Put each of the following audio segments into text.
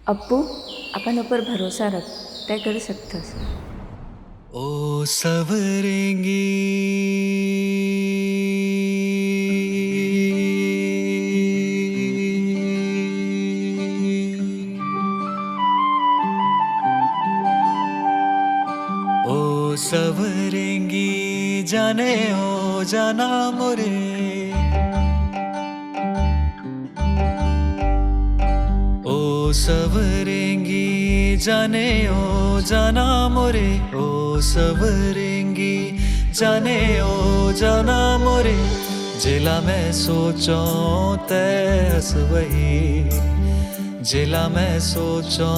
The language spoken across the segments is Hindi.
अप्पू, अपन ऊपर भरोसा रख, तय करू शकतस. ओ सवरेंगी ओ सवरेंगी जाने हो जाना मोरे ओ सवरेंगी जाने ओ जाना मोरे ओ सवरेंगी जाने ओ जाना मोरे जिला मैं सोचो तैस वही जिला मैं सोचो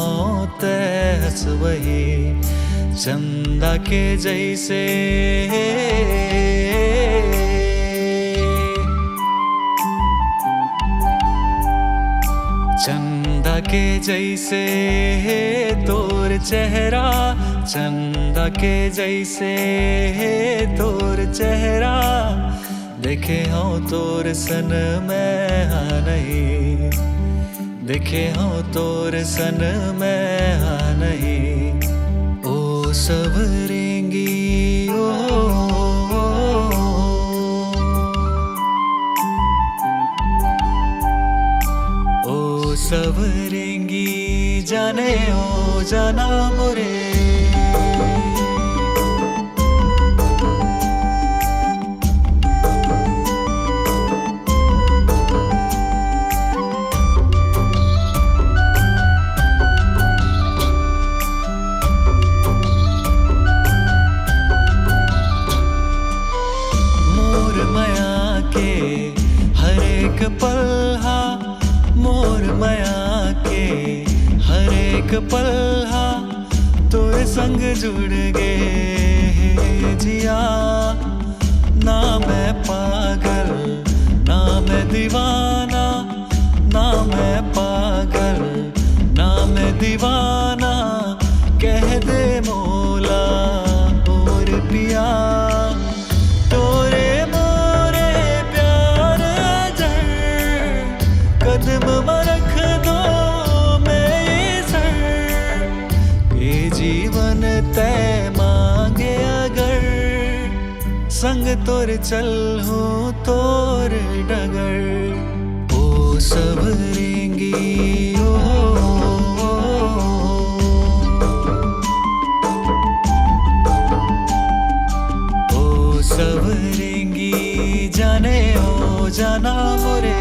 तैस वही चंदा के जैसे चंदा के जैसे तोर चेहरा चंदा के जैसे तोर चेहरा देखे हो तोर सन मैं नहीं देखे हो तोर सन मैं नहीं ओ सवरेंगी ओ सवरेंगी जाने हो जाना मोरे मोर माया के हर एक पलहा मोर माया के हर एक पलहा तोरे संग जुड़ गए जिया ना मैं पागल ना मैं दीवाना ना मैं पागल ना मैं दीवाना कह दे मोला और पिया तोरे मोरे प्यार जड़ कदम में रख दो मैं सर ये जीवन तय मांगे अगर संग तोर चल हूँ तोर डगर ओ सवरेंगी ओ सवरेंगी जाने हो जाना मोरे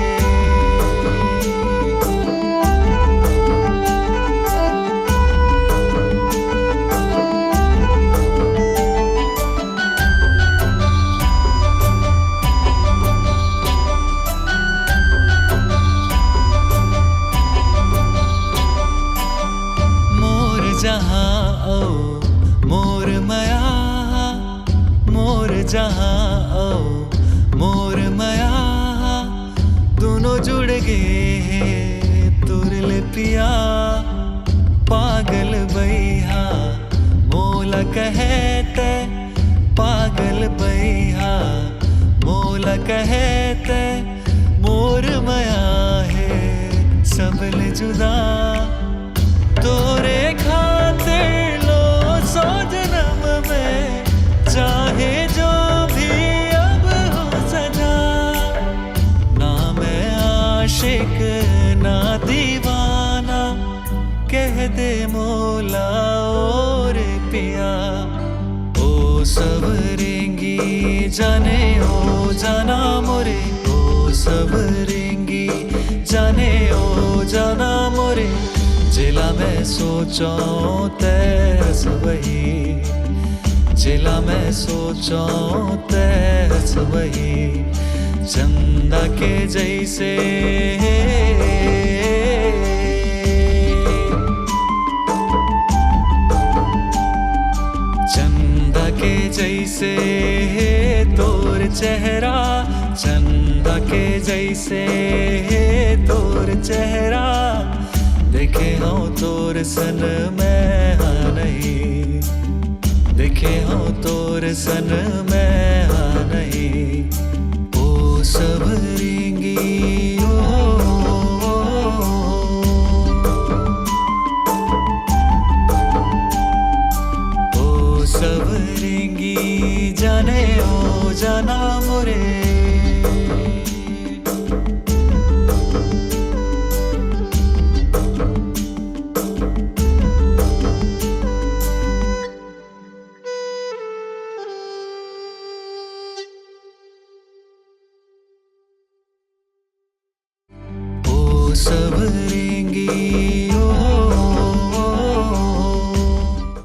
जहाँ ओ मोर माया मोर जहाँ ओ मोर माया दोनों जुड़ गए तुरल पिया पागल बैहा मोला कहते पागल बैहा मोला कहते मोर माया है सबल जुदा तोरे खातिर लो सौ जन्म में चाहे जो भी अब हो सजा ना मैं आशिक ना दीवाना कह दे मोला और पिया ओ सवरेंगी जाने ओ जाना मोरे ओ सवरेंगी जाने ओ जाना मोरे जिला मैं सोचो तैस वही जिला मैं सोचो तैस वही चंदा के जैसे चंदा के जैसे तोर चेहरा चंदा के जैसे तोर चेहरा देखे हो तोर सन मैं नहीं देखे हो तोर सन मैं नहीं ओ सवरेंगी मोरे। ओ सबरेंगी